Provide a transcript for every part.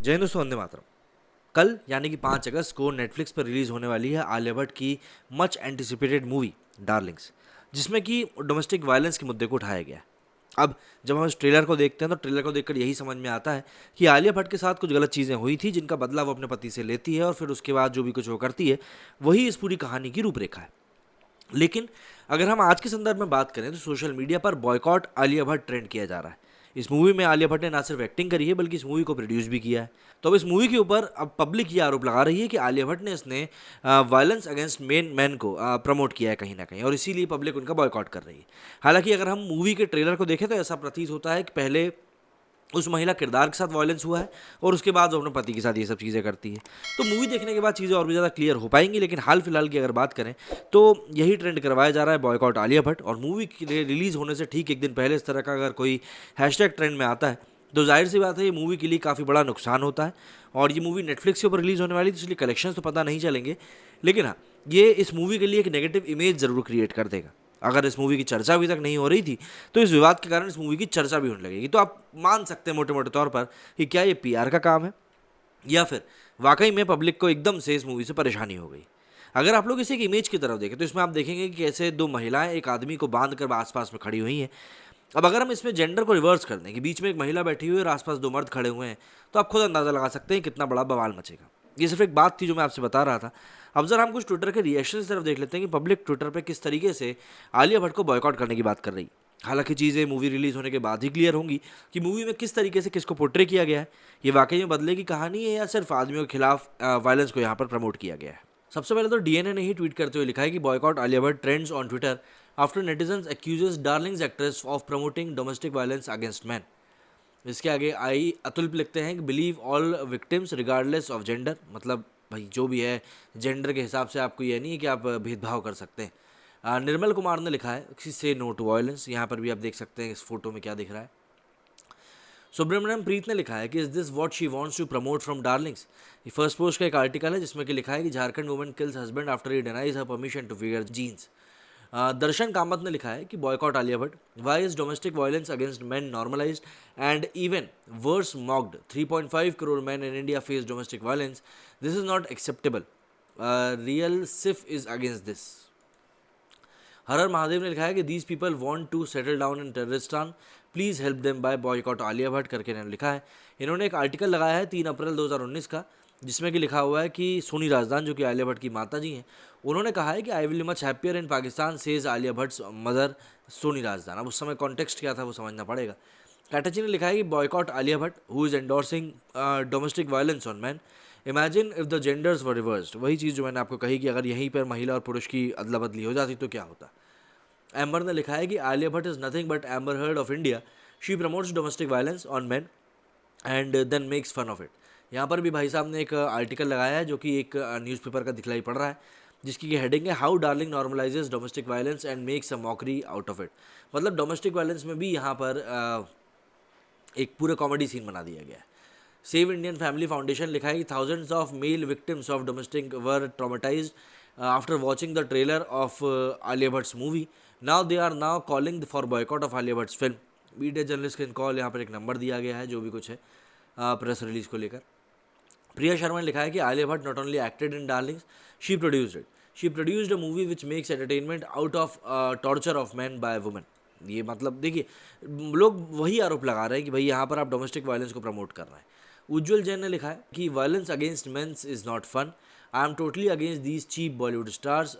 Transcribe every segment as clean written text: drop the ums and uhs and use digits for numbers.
जय हिंद दोस्तों, वंदे मातरम। कल यानी कि 5 अगस्त को नेटफ्लिक्स पर रिलीज होने वाली है आलिया भट्ट की मच एंटिसिपेटेड मूवी डार्लिंग्स, जिसमें कि डोमेस्टिक वायलेंस के मुद्दे को उठाया गया है। अब जब हम इस ट्रेलर को देखते हैं तो ट्रेलर को देखकर यही समझ में आता है कि आलिया भट्ट के साथ कुछ गलत चीज़ें हुई थी, जिनका बदला वो अपने पति से लेती है और फिर उसके बाद जो भी कुछ वो करती है वही इस पूरी कहानी की रूपरेखा है। लेकिन अगर हम आज के संदर्भ में बात करें तो सोशल मीडिया पर बॉयकॉट आलिया भट्ट ट्रेंड किया जा रहा है। इस मूवी में आलिया भट्ट ने ना सिर्फ एक्टिंग करी है बल्कि इस मूवी को प्रोड्यूस भी किया है। तो अब इस मूवी के ऊपर अब पब्लिक ये आरोप लगा रही है कि आलिया भट्ट ने इसने वायलेंस अगेंस्ट मेन मैन को प्रमोट किया है कहीं ना कहीं, और इसीलिए पब्लिक उनका बॉयकॉट कर रही है। हालांकि अगर हम मूवी के ट्रेलर को देखें तो ऐसा प्रतीत होता है कि पहले उस महिला किरदार के साथ वायलेंस हुआ है और उसके बाद वो अपने पति के साथ ये सब चीज़ें करती है। तो मूवी देखने के बाद चीज़ें और भी ज़्यादा क्लियर हो पाएंगी, लेकिन हाल फिलहाल की अगर बात करें तो यही ट्रेंड करवाया जा रहा है बॉयकॉट आलिया भट्ट। और मूवी रिलीज़ होने से ठीक एक दिन पहले इस तरह का अगर कोई हैशटैग ट्रेंड में आता है तो जाहिर सी बात है ये मूवी के लिए काफ़ी बड़ा नुकसान होता है। और ये मूवी नेटफ्लिक्स के ऊपर रिलीज़ होने वाली है, तो इसलिए कलेक्शंस तो पता नहीं चलेंगे, लेकिन हाँ, ये इस मूवी के लिए एक नेगेटिव इमेज ज़रूर क्रिएट कर देगा। अगर इस मूवी की चर्चा अभी तक नहीं हो रही थी तो इस विवाद के कारण इस मूवी की चर्चा भी होने लगेगी। तो आप मान सकते हैं मोटे मोटे तौर पर कि क्या ये पीआर का काम है या फिर वाकई में पब्लिक को एकदम से इस मूवी से परेशानी हो गई। अगर आप लोग इसे एक इमेज की तरफ देखें तो इसमें आप देखेंगे कि कैसे दो महिलाएं एक आदमी को बांध कर आसपास में खड़ी हुई हैं। अब अगर हम इसमें जेंडर को रिवर्स कर दें कि बीच में एक महिला बैठी हुई है और आसपास दो मर्द खड़े हुए हैं, तो आप खुद अंदाज़ा लगा सकते हैं कितना बड़ा बवाल मचेगा। ये सिर्फ एक बात थी जो मैं आपसे बता रहा था। अब जरा हम कुछ ट्विटर के रिएक्शन की तरफ देख लेते हैं कि पब्लिक ट्विटर पे किस तरीके से आलिया भट्ट को बॉयकॉट करने की बात कर रही। हालांकि चीज़ें मूवी रिलीज होने के बाद ही क्लियर होंगी कि मूवी में किस तरीके से किसको पोर्ट्रे किया गया है, ये वाकई में बदले की कहानी है या सिर्फ आदमियों के खिलाफ वायलेंस को यहाँ पर प्रमोट किया गया है। सबसे पहले तो डीएनए ने ही ट्वीट करते हुए लिखा है कि boycott Alia Bhatt trends on Twitter after netizens accuses Darlings actress of promoting domestic violence against man. इसके आगे आई अतुल लिखते हैं कि believe all victims regardless of gender, मतलब भाई जो भी है जेंडर के हिसाब से आपको ये नहीं है कि आप भेदभाव कर सकते हैं। निर्मल कुमार ने लिखा है से नो टू वायलेंस, यहाँ पर भी आप देख सकते हैं इस फोटो में क्या दिख रहा है। सुब्रमण्यम प्रीत ने लिखा है कि is this what she wants to promote from Darlings. ये फर्स्ट पोस्ट का एक आर्टिकल है जिसमें कि लिखा है कि Jharkhand woman kills husband after he denies her permission to wear jeans. Darshan Kamath ने लिखा है कि boycott Alia Bhatt, why is domestic violence against man normalized and even worse mocked, 3.5 crore man in India face domestic violence, this is not acceptable, real सिफ is against this. Har Har Mahadev ने लिखा है कि these people want to settle down in टेररिस्तान, please help them by boycott Alia Bhatt करके इन्होंने लिखा है। इन्होंने एक आर्टिकल लगाया है 3 अप्रैल 2019 का, जिसमें कि लिखा हुआ है कि सोनी राजदान जो कि आलिया भट्ट की माता जी हैं, उन्होंने कहा है कि I will much happier in Pakistan says Alia Bhatt mother Soni Razdan. अब उस समय कॉन्टेक्स्ट क्या था वो समझना पड़ेगा। कैटाची ने लिखा है कि boycott Alia Bhatt who is endorsing domestic violence on man, imagine if the genders were reversed. वही चीज़ जो मैंने आपको कही कि अगर यहीं पर महिला और पुरुष की अदला बदली हो जाती तो क्या होता। एम्बर ने लिखा है कि Alia Bhatt is nothing but Amber Heard of India, she promotes domestic violence on man and then makes fun of it. यहाँ पर भी भाई साहब ने एक आर्टिकल लगाया है जो कि एक न्यूज़पेपर का दिखलाई पड़ रहा है, जिसकी हेडिंग है how Darling normalizes domestic violence and makes a mockery out of it. मतलब डोमेस्टिक वायलेंस में भी यहाँ पर एक पूरा कॉमेडी सीन बना दिया गया है। सेव इंडियन फैमिली फाउंडेशन लिखा है कि thousands of male victims of domestic were traumatized after watching the trailer of Alia Bhatt's movie, now they are now calling for boycott of Alia Bhatt's film. Media journalist can call, यहाँ पर एक number दिया गया है जो भी कुछ है प्रेस रिलीज को लेकर। प्रिया शर्मा ने लिखा है कि Alia Bhatt not only acted in Darling's, she produced it, she produced a movie which makes entertainment out of torture of man by women. ये मतलब देखिए, लोग वही आरोप लगा रहे हैं कि भाई यहाँ पर आप डोमेस्टिक वायलेंस को प्रमोट कर रहे हैं। उज्जवल जैन ने लिखा है कि violence against mens is not fun, I am totally against these cheap Bollywood stars,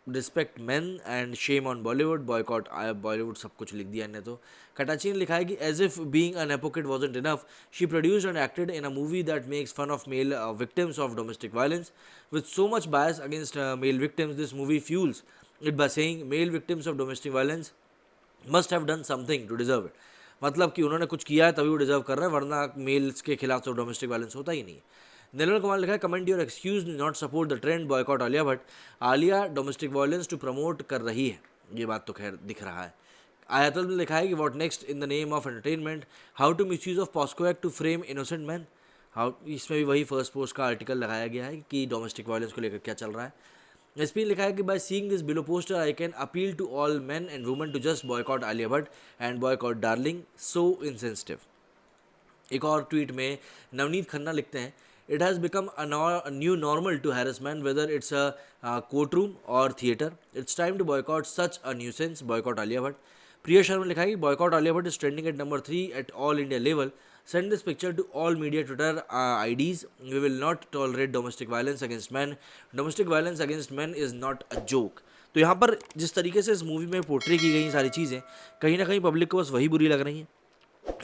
respect man and shame on Bollywood, boycott Bollywood, सब कुछ लिख दिया इन्हें। तो कटाची ने लिखा है कि as if being an advocate wasn't enough, she produced and acted in a movie that makes fun of male victims of domestic violence with so much bias against male victims, this movie fuels it by saying male victims of domestic violence must have done something to deserve it. मतलब कि उन्होंने कुछ किया है तभी वो deserve कर रहे हैं, वरना मेल्स के खिलाफ तो डोमेस्टिक वायलेंस होता ही नहीं है। निर्मल कुमार लिखा है comment your excuse not support the trend boycott Alia Bhatt, Alia domestic violence to promote कर रही है, ये बात तो खैर दिख रहा है। आयतल ने लिखा है कि what next in the name of entertainment, how to misuse of POCSO act to frame innocent man. How, इसमें भी वही फर्स्ट पोस्ट का आर्टिकल लगाया गया है कि डोमेस्टिक वायलेंस को लेकर क्या चल रहा है। एसपी ने लिखा है कि by seeing this below poster I can appeal to all men and women to just boycott Alia Bhatt and boycott Darling, so insensitive. एक और ट्वीट में नवनीत खन्ना लिखते हैं, it has become a new normal to harassment whether it's a court room और theatre, it's time to boycott such a nuisance, boycott Alia Bhatt. Priya Sharma ने लिखा है कि boycott Alia Bhatt is trending at number 3 at all India level, send this picture to all media Twitter IDs, we will not tolerate domestic violence against man, domestic violence against man is not a joke. तो यहाँ पर जिस तरीके से इस movie में portray की गई सारी चीज़ें, कहीं ना कहीं पब्लिक को बस वही बुरी लग रही हैं,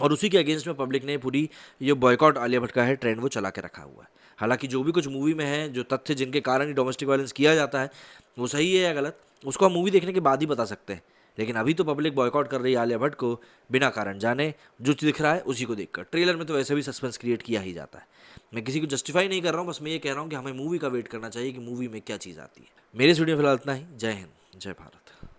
और उसी के अगेंस्ट में पब्लिक ने पूरी ये बॉयकॉट आलिया भट्ट का है ट्रेंड वो चला के रखा हुआ है। हालांकि जो भी कुछ मूवी में है, जो तथ्य जिनके कारण ही डोमेस्टिक वायलेंस किया जाता है, वो सही है या गलत, उसको हम मूवी देखने के बाद ही बता सकते हैं। लेकिन अभी तो पब्लिक बॉयकॉट कर रही है आलिया भट्ट को बिना कारण जाने, जो दिख रहा है उसी को देखकर। ट्रेलर में तो वैसे भी सस्पेंस क्रिएट किया ही जाता है। मैं किसी को जस्टिफाई नहीं कर रहा हूँ, बस मैं ये कह रहा हूँ कि हमें मूवी का वेट करना चाहिए कि मूवी में क्या चीज़ आती है। मेरे इस वीडियो में फिलहाल इतना ही। जय हिंद, जय भारत।